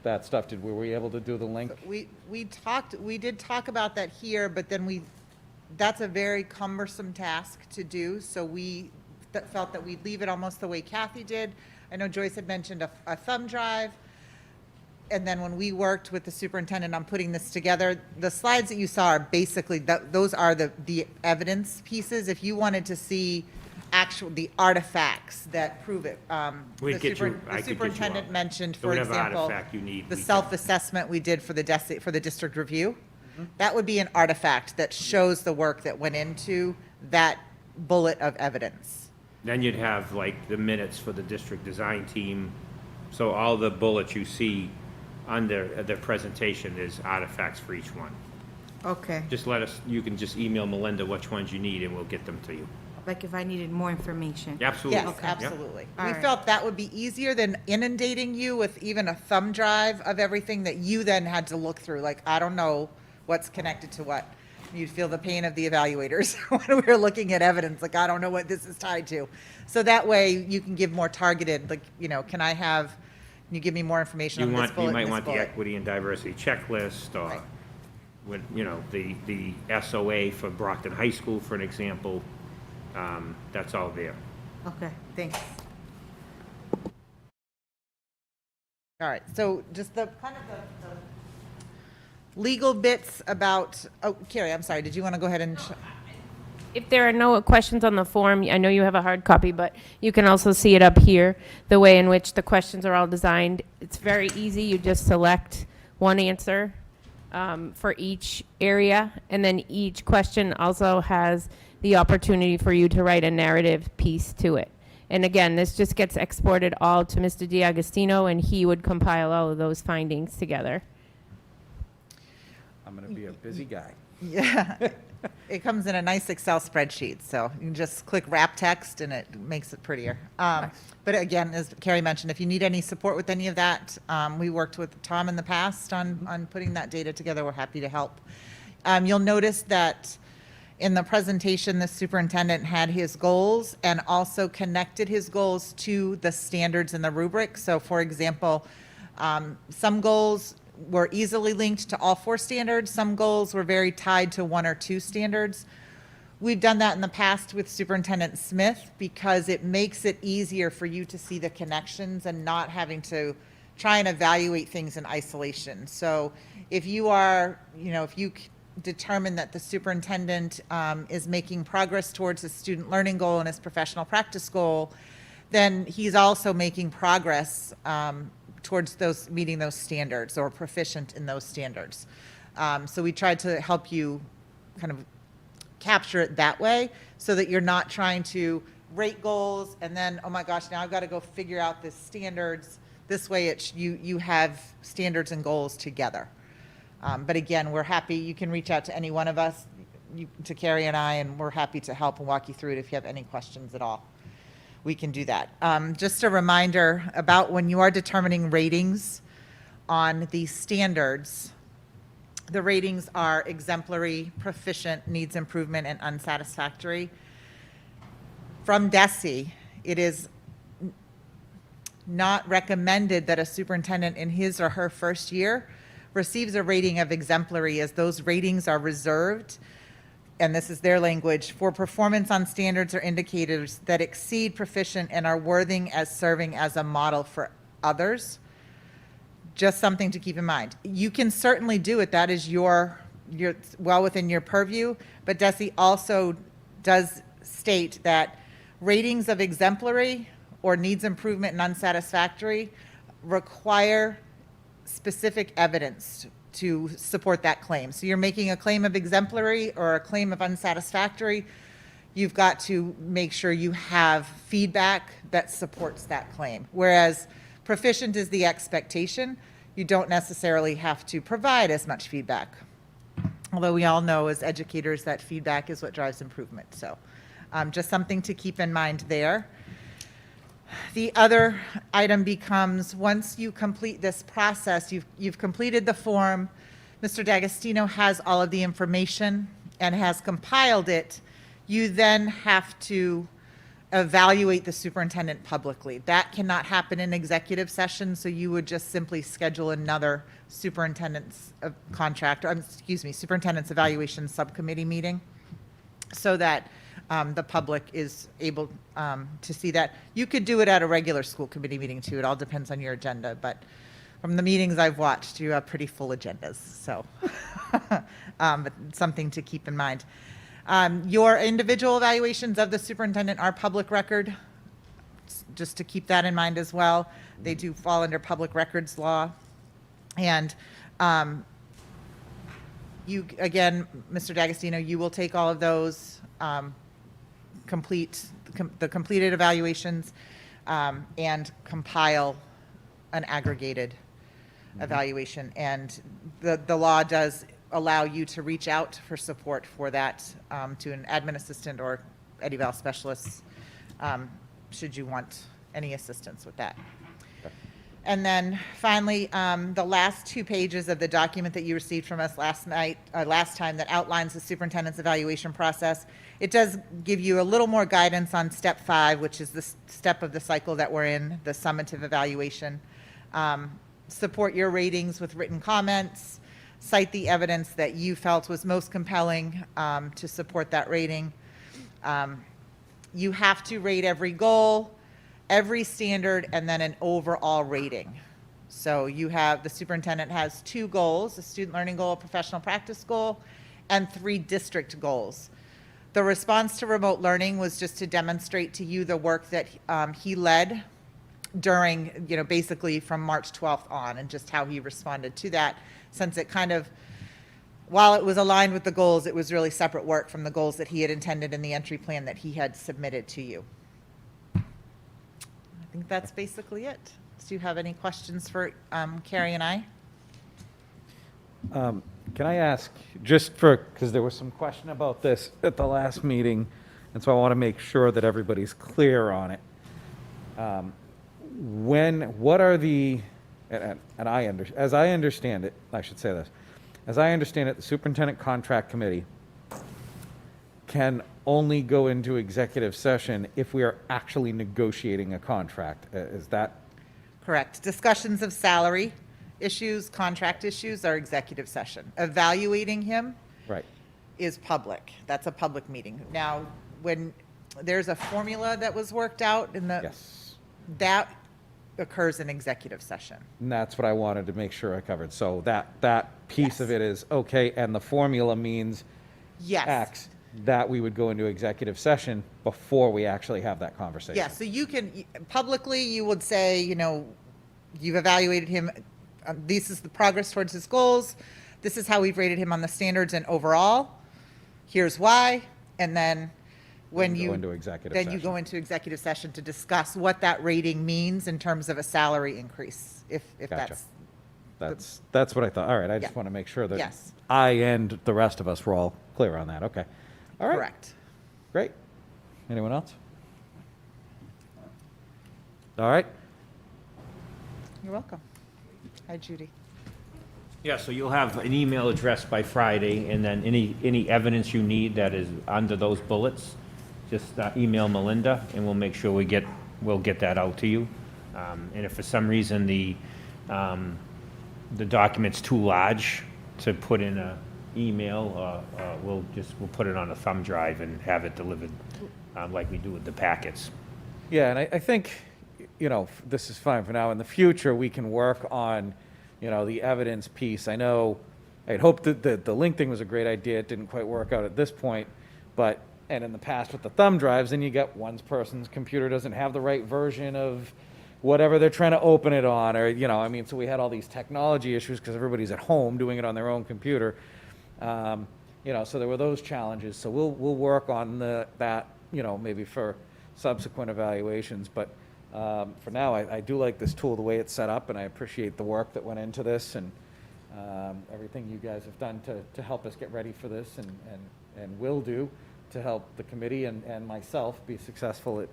that stuff. Were we able to do the link? We did talk about that here, but then that's a very cumbersome task to do, so we felt that we'd leave it almost the way Kathy did. I know Joyce had mentioned a thumb drive, and then when we worked with the superintendent on putting this together, the slides that you saw are basically, those are the evidence pieces. If you wanted to see the artifacts that prove it. We'd get you- The I could get you superintendent all. mentioned, So for whatever example, artifact you need, the we can- self-assessment we did for the district review. That would be an artifact that shows the work that went into that bullet of evidence. Then you'd have like the minutes for the district design team. So all the bullets you see under the presentation is artifacts for each one. Okay, Just let us, you can just email Melinda which ones you need and we'll get them to you. like if I needed more information. Absolutely. Yes, Yeah. absolutely. All We right. felt that would be easier than inundating you with even a thumb drive of everything that you then had to look through. Like, I don't know what's connected to what. You'd feel the pain of the evaluators when we were looking at evidence, like, I don't know what this is tied to. So that way you can give more targeted, like, can you give me more information on this bullet You might and this want the bullet? equity and diversity checklist or Right. with, the SOA for Brockton High School, for an example. That's all there. Okay, thanks. All right, so just the kind of the legal bits about, oh, Carrie, I'm sorry, did you want to go ahead and? If there are no questions on the form, I know you have a hard copy, but you can also see it up here, the way in which the questions are all designed. It's very easy. You just select one answer for each area, and then each question also has the opportunity for you to write a narrative piece to it. And again, this just gets exported all to Mr. DiAgostino, and he would compile all of those findings together. I'm going to be a busy guy. Yeah, it comes in a nice Excel spreadsheet, so you can just click wrap text and it makes it prettier. But again, as Carrie mentioned, if you need any support with any of that, we worked with Tom in the past on putting that data together. We're happy to help. You'll notice that in the presentation, the superintendent had his goals and also connected his goals to the standards in the rubric. So for example, some goals were easily linked to all 4 standards. Some goals were very tied to 1 or 2 standards. We've done that in the past with Superintendent Smith because it makes it easier for you to see the connections and not having to try and evaluate things in isolation. So if you are, if you determine that the superintendent is making progress towards his student learning goal and his professional practice goal, then he's also making progress towards meeting those standards or proficient in those standards. So we tried to help you kind of capture it that way so that you're not trying to rate goals and then, oh my gosh, now I've got to go figure out the standards. This way you have standards and goals together. But again, we're happy. You can reach out to any one of us, to Carrie and I, and we're happy to help and walk you through it if you have any questions at all. We can do that. Just a reminder about when you are determining ratings on these standards, the ratings are exemplary, proficient, needs improvement, and unsatisfactory. From DESE, it is not recommended that a superintendent in his or her first year receives a rating of exemplary, as those ratings are reserved, and this is their language, for performance on standards or indicators that exceed proficient and are worthy as serving as a model for others. Just something to keep in mind. You can certainly do it. That is your well within your purview, but DESE also does state that ratings of exemplary or needs improvement and unsatisfactory require specific evidence to support that claim. So you're making a claim of exemplary or a claim of unsatisfactory, you've got to make sure you have feedback that supports that claim. Whereas proficient is the expectation, you don't necessarily have to provide as much feedback. Although we all know as educators that feedback is what drives improvement. So Just something to keep in mind there. The other item becomes, once you complete this process, you've completed the form, Mr. D'Agostino has all of the information and has compiled it, you then have to evaluate the superintendent publicly. That cannot happen in executive session, so you would just simply schedule another superintendent's superintendent's evaluation subcommittee meeting so that the public is able to see that. You could do it at a regular school committee meeting too. It all depends on your agenda, but from the meetings I've watched, you have pretty full agendas, so but something to keep in mind. Your individual evaluations of the superintendent are public record, just to keep that in mind as well. They do fall under public records law. And you, again, Mr. D'Agostino, you will take all of those, complete the completed evaluations, and compile an aggregated evaluation. And the law does allow you to reach out for support for that to an admin assistant or eval specialist, should you want any assistance with that. And then finally, the last 2 pages of the document that you received from us last time that outlines the superintendent's evaluation process. It does give you a little more guidance on step 5, which is the step of the cycle that we're in, the summative evaluation. Support your ratings with written comments, cite the evidence that you felt was most compelling to support that rating. You have to rate every goal, every standard, and then an overall rating. So you have, the superintendent has 2 goals, a student learning goal, a professional practice goal, and 3 district goals. The response to remote learning was just to demonstrate to you the work that he led during, basically from March 12th on, and just how he responded to that, since it kind of, while it was aligned with the goals, it was really separate work from the goals that he had intended in the entry plan that he had submitted to you. I think that's basically it. Do you have any questions for Carrie and I? Can I ask, because there was some question about this at the last meeting, and so I want to make sure that everybody's clear on it. What are the, as I understand it, I should say this, as I understand it, the Superintendent Contract Committee can only go into executive session if we are actually negotiating a contract. Is that? Correct. Discussions of salary issues, contract issues are executive session. Evaluating him Right. is public. That's a public meeting. Now, when there's a formula that was worked out in the, Yes. that occurs in executive session. And that's what I wanted to make sure I covered. So that piece of it is okay, and the formula means Yes. X, that we would go into executive session before we actually have that conversation. Yeah, so you can, publicly, you would say, you've evaluated him, this is the progress towards his goals, this is how we've rated him on the standards and overall, here's why, and then when Then you. go into executive Then you session. go into executive session to discuss what that rating means in terms of a salary increase, if Gotcha. that's. That's what I thought. All right, I just Yeah. want to make sure that Yes. I and the rest of us were all clear on that. Okay. All right. Correct. Great. Anyone else? All right. You're welcome. Hi, Judy. Yeah, so you'll have an email address by Friday, and then any evidence you need that is under those bullets, just email Melinda, and we'll make sure we'll get that out to you. And if for some reason the document's too large to put in a email, we'll put it on a thumb drive and have it delivered, like we do with the packets. Yeah, and I think, this is fine for now. In the future, we can work on, the evidence piece. I know, I'd hoped that the link thing was a great idea. It didn't quite work out at this point, and in the past with the thumb drives, then you get one person's computer doesn't have the right version of whatever they're trying to open it on, or, so we had all these technology issues because everybody's at home doing it on their own computer. So there were those challenges. So we'll work on that, maybe for subsequent evaluations. But for now, I do like this tool, the way it's set up, and I appreciate the work that went into this and everything you guys have done to help us get ready for this and will do. to help the committee and myself be successful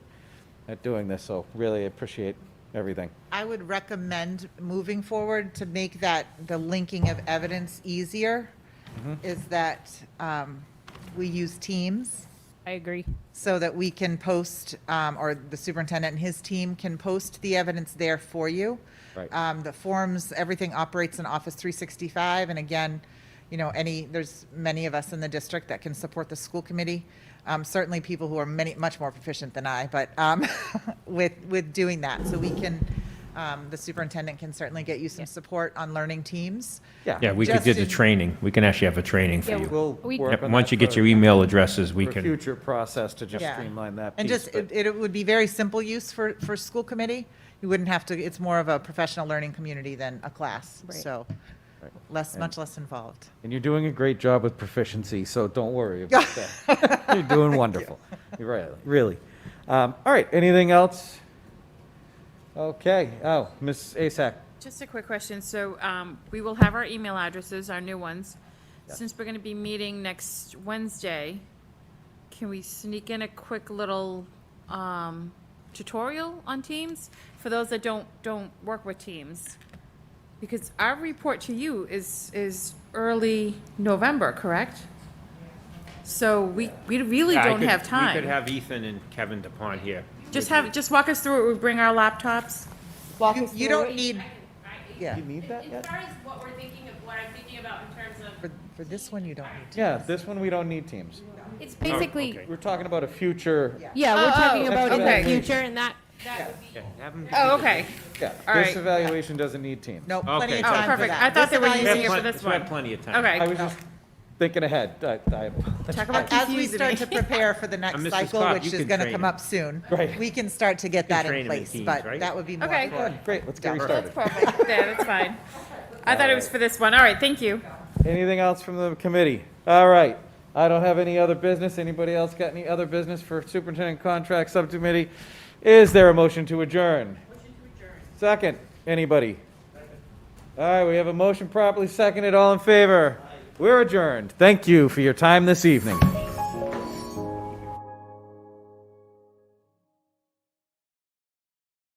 at doing this, so really appreciate everything. I would recommend moving forward to make that, the linking of evidence easier, is that we use Teams I agree. so that we can post, or the superintendent and his team can post the evidence there for you. Right. The forms, everything operates in Office 365, and again, you know, there's many of us in the district that can support the school committee. Certainly people who are much more proficient than I, but with doing that, so we can, the superintendent can certainly get you some support on learning Teams. Yeah, we could Just do the in- training. We can actually have a training for Yeah, you. We'll We- work Yep, on once that you get for- your email addresses, we for can. future process to just Yeah. streamline that And piece. just, but- it would be very simple use for school committee. You wouldn't have to, it's more of a professional learning community than a class, Right. so much less involved. And you're doing a great job with proficiency, so don't worry about that. You're doing wonderful. You're right, really. All right, anything else? Okay, oh, Ms. Asak. Just a quick question. So we will have our email addresses, our new ones. Since we're going to be meeting next Wednesday, can we sneak in a quick little tutorial on Teams for those that don't work with Teams? Because our report to you is early November, correct? So we really Yeah, I don't could- have We could time. have Ethan and Kevin DePont here. Just walk us through it. We bring our laptops. Walk us You through don't it. need, yeah, You need that As yet? far as what we're thinking of, what I'm thinking about in terms of, for this one, you don't need to. Yeah, this one, we don't need Teams. it's basically, okay. We're talking about a future, yeah, we're talking oh, about in okay. the future, and that would be. Yeah, have 'em- Oh, okay. yeah, All this right. evaluation doesn't need Teams. No, plenty Okay. of Oh, time for perfect. that. I thought they were This using it evaluation- for this We have one. plenty of time. I Okay. was just thinking ahead. I apologize. Talk about As we confusing start me. to prepare for the next Mrs. cycle, Scott, which you is can gonna train come him. up soon, Right. we can start to get that train in him in place, Teams, but right? that would be more. Okay. for- Great, let's get Yeah. restarted. Perfect. Yeah, that's fine. I thought it was for this one. All right, thank you. Anything else from the committee? All right, I don't have any other business. Anybody else got any other business for Superintendent Contract Subcommittee? Is there a motion to adjourn? Motion to adjourn. Second, anybody? All right, we have a motion properly seconded. All in favor? We're adjourned. Thank you for your time this evening.